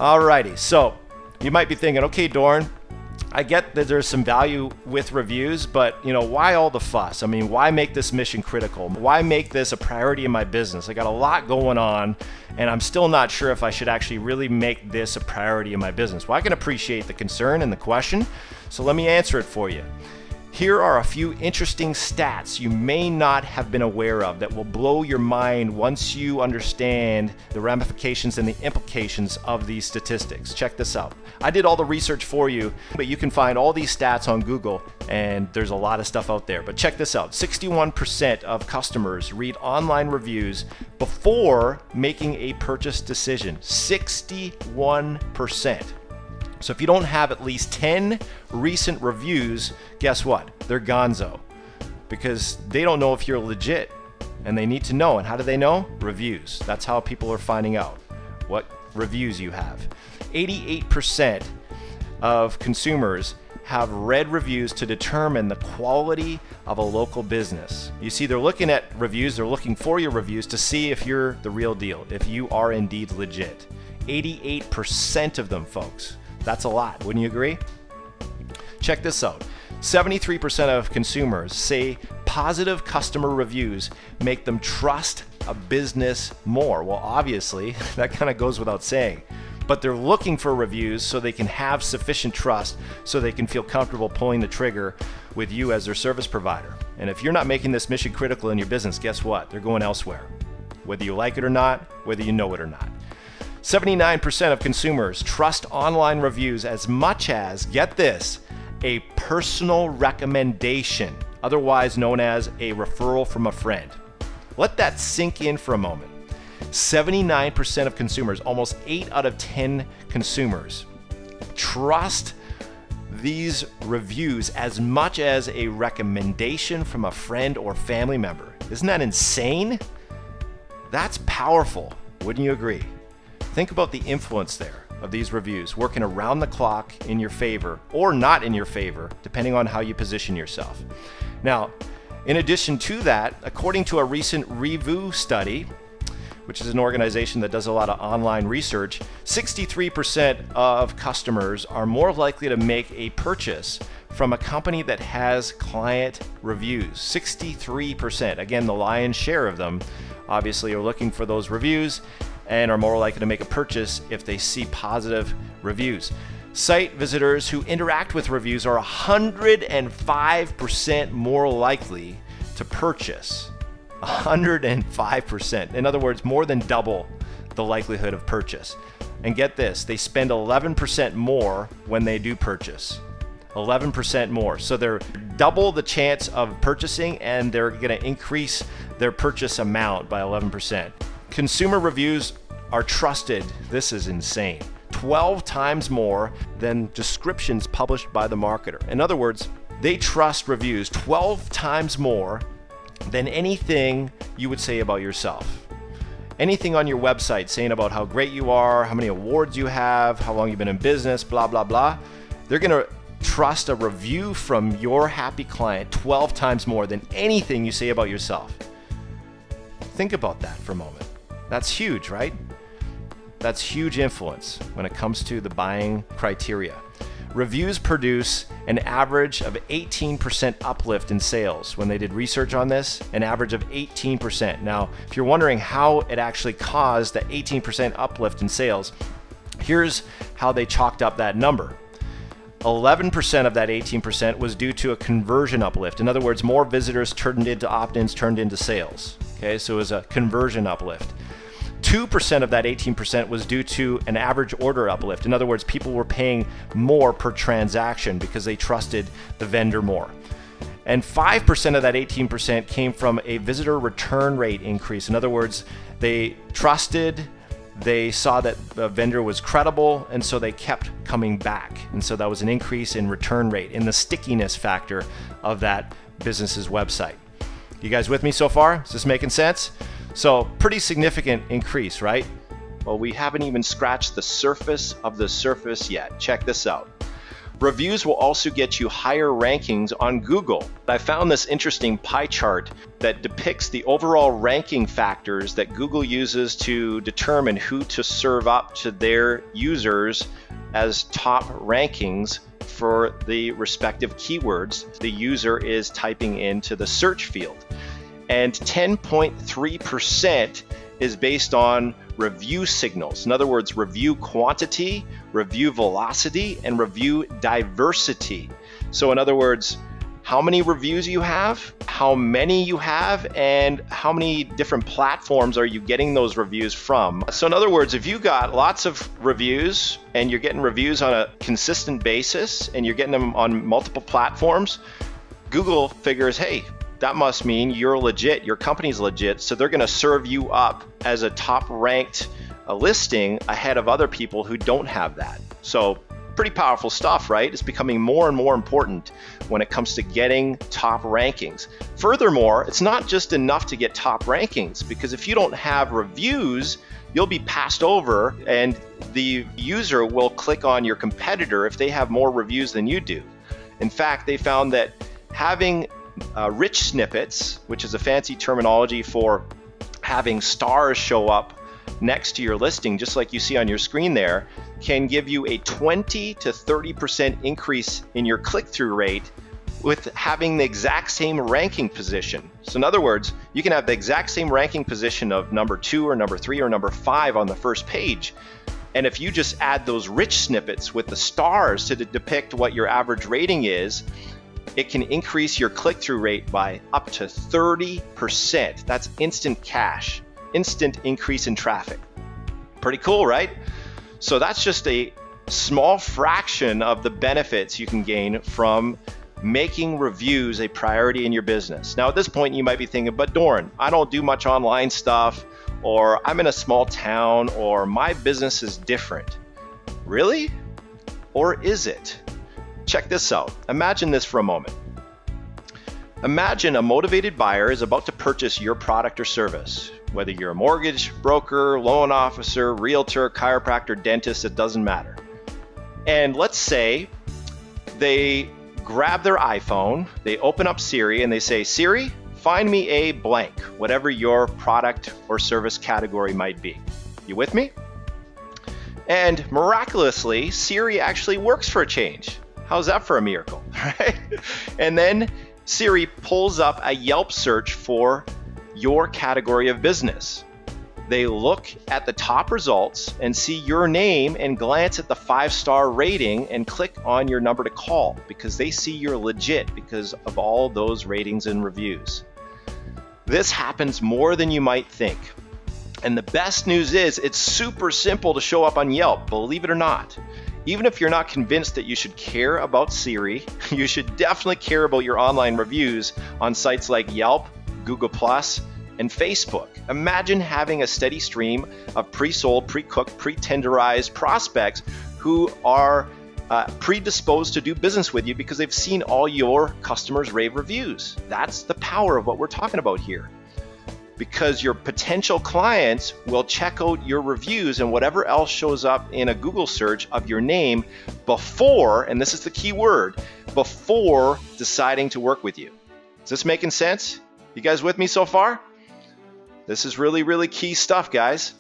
Alrighty, so you might be thinking, okay, Dorn, I get that there's some value with reviews, but why all the fuss? I mean, why make this mission critical? Why make this a priority in my business? I got a lot going on, and I'm still not sure if I should actually really make this a priority in my business. Well, I can appreciate the concern and the question, so let me answer it for you. Here are a few interesting stats you may not have been aware of that will blow your mind once you understand the ramifications and the implications of these statistics. Check this out. I did all the research for you, but you can find all these stats on Google, and there's a lot of stuff out there. But check this out. 61% of customers read online reviews before making a purchase decision. 61%. So if you don't have at least 10 recent reviews, guess what? They're gonzo, because they don't know if you're legit, and they need to know. And how do they know? Reviews. That's how people are finding out what reviews you have. 88% of consumers have read reviews to determine the quality of a local business. You see, they're looking at reviews, they're looking for your reviews to see if you're the real deal, if you are indeed legit. 88% of them, folks. That's a lot, wouldn't you agree? Check this out. 73% of consumers say positive customer reviews make them trust a business more. Well, obviously, that kind of goes without saying. But they're looking for reviews so they can have sufficient trust so they can feel comfortable pulling the trigger with you as their service provider. And if you're not making this mission critical in your business, guess what? They're going elsewhere. Whether you like it or not, whether you know it or not. 79% of consumers trust online reviews as much as, get this, a personal recommendation, otherwise known as a referral from a friend. Let that sink in for a moment. 79% of consumers, almost 8 out of 10 consumers, trust these reviews as much as a recommendation from a friend or family member. Isn't that insane? That's powerful, wouldn't you agree? Think about the influence there of these reviews working around the clock in your favor or not in your favor, depending on how you position yourself. Now, in addition to that, according to a recent review study, which is an organization that does a lot of online research, 63% of customers are more likely to make a purchase from a company that has client reviews. 63%. Again, the lion's share of them obviously are looking for those reviews and are more likely to make a purchase if they see positive reviews. Site visitors who interact with reviews are 105% more likely to purchase. 105%. In other words, more than double the likelihood of purchase. And get this, they spend 11% more when they do purchase. 11% more. So they're double the chance of purchasing, and they're going to increase their purchase amount by 11%. Consumer reviews are trusted, this is insane, 12 times more than descriptions published by the marketer. In other words, they trust reviews 12 times more than anything you would say about yourself. Anything on your website saying about how great you are, how many awards you have, how long you've been in business, blah, blah, blah. They're going to trust a review from your happy client 12 times more than anything you say about yourself. Think about that for a moment. That's huge, right? That's huge influence when it comes to the buying criteria. Reviews produce an average of 18% uplift in sales. When they did research on this, an average of 18%. Now, if you're wondering how it actually caused that 18% uplift in sales, here's how they chalked up that number. 11% of that 18% was due to a conversion uplift. In other words, more visitors turned into opt-ins, turned into sales. Okay, so it was a conversion uplift. 2% of that 18% was due to an average order uplift. In other words, people were paying more per transaction because they trusted the vendor more. And 5% of that 18% came from a visitor return rate increase. In other words, they trusted, they saw that the vendor was credible, and so they kept coming back. And so that was an increase in return rate, in the stickiness factor of that business's website. You guys with me so far? Is this making sense? So pretty significant increase, right? Well, we haven't even scratched the surface of the surface yet. Check this out. Reviews will also get you higher rankings on Google. I found this interesting pie chart that depicts the overall ranking factors that Google uses to determine who to serve up to their users as top rankings for the respective keywords the user is typing into the search field. And 10.3% is based on review signals. In other words, review quantity, review velocity, and review diversity. So in other words, how many reviews you have, how many you have, and how many different platforms are you getting those reviews from. So in other words, if you got lots of reviews and you're getting reviews on a consistent basis and you're getting them on multiple platforms, Google figures, hey, that must mean you're legit, your company's legit, so they're gonna serve you up as a top ranked listing ahead of other people who don't have that. So pretty powerful stuff, right? It's becoming more and more important when it comes to getting top rankings. Furthermore, it's not just enough to get top rankings, because if you don't have reviews, you'll be passed over and the user will click on your competitor if they have more reviews than you do. In fact, they found that having rich snippets, which is a fancy terminology for having stars show up next to your listing, just like you see on your screen there, can give you a 20 to 30% increase in your click-through rate with having the exact same ranking position. So in other words, you can have the exact same ranking position of number 2 or number 3 or number 5 on the first page. And if you just add those rich snippets with the stars to depict what your average rating is, it can increase your click-through rate by up to 30%. That's instant cash, instant increase in traffic. Pretty cool, right? So that's just a small fraction of the benefits you can gain from making reviews a priority in your business. Now at this point you might be thinking, but Doran, I don't do much online stuff, or I'm in a small town, or my business is different. Really? Or is it? Check this out. Imagine this for a moment. Imagine a motivated buyer is about to purchase your product or service. Whether you're a mortgage broker, loan officer, realtor, chiropractor, dentist, it doesn't matter. And let's say they grab their iPhone, they open up Siri and they say, Siri, find me a blank, whatever your product or service category might be. You with me? And miraculously, Siri actually works for a change. How's that for a miracle, right? And then Siri pulls up a Yelp search for your category of business. They look at the top results and see your name and glance at the 5-star rating and click on your number to call because they see you're legit because of all those ratings and reviews. This happens more than you might think. And the best news is it's super simple to show up on Yelp, believe it or not. Even if you're not convinced that you should care about Siri, you should definitely care about your online reviews on sites like Yelp, Google+, and Facebook. Imagine having a steady stream of pre-sold, pre-cooked, pre-tenderized prospects who are predisposed to do business with you because they've seen all your customers' rave reviews. That's the power of what we're talking about here. Because your potential clients will check out your reviews and whatever else shows up in a Google search of your name before, and this is the key word, before deciding to work with you. Is this making sense? You guys with me so far? This is really, really key stuff, guys.